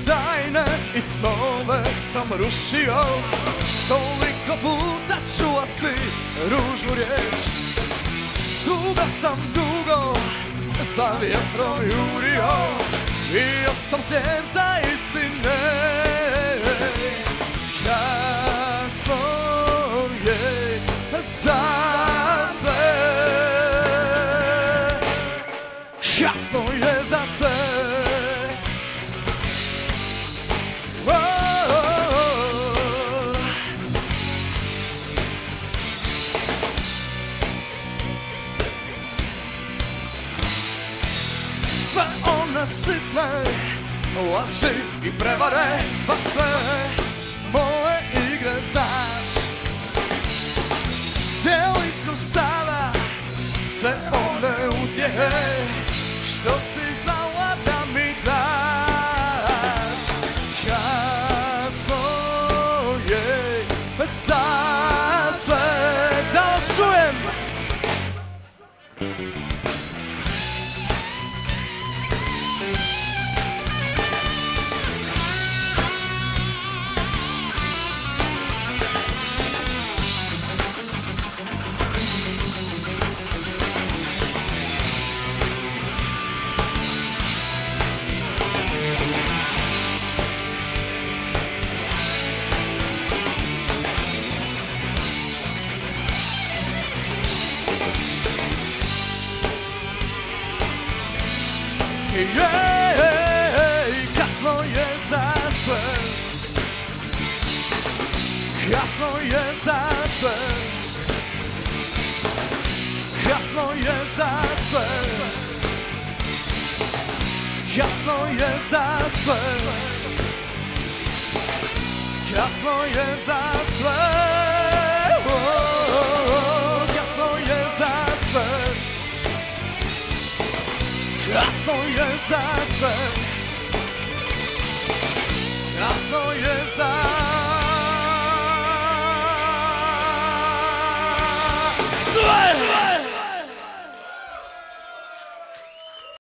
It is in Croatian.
Tajne i snove sam rušio, toliko puta čula si ružnu riječ. Dugo sam za vjetrom jurio, bio sam slijep za istine. Kasno je za sve, kasno je za sve. Sve one sitne laži i prevare, pa sve moje igre znaš. Htjeli su sada sve one utjehe što si znala da mi daš. Kasno je za sve, da li čujem? Kasno je za sve, kasno je za sve, kasno je za sve, kasno je za sve, kasno je za sve, kasno je za sve. Kasno je za sve.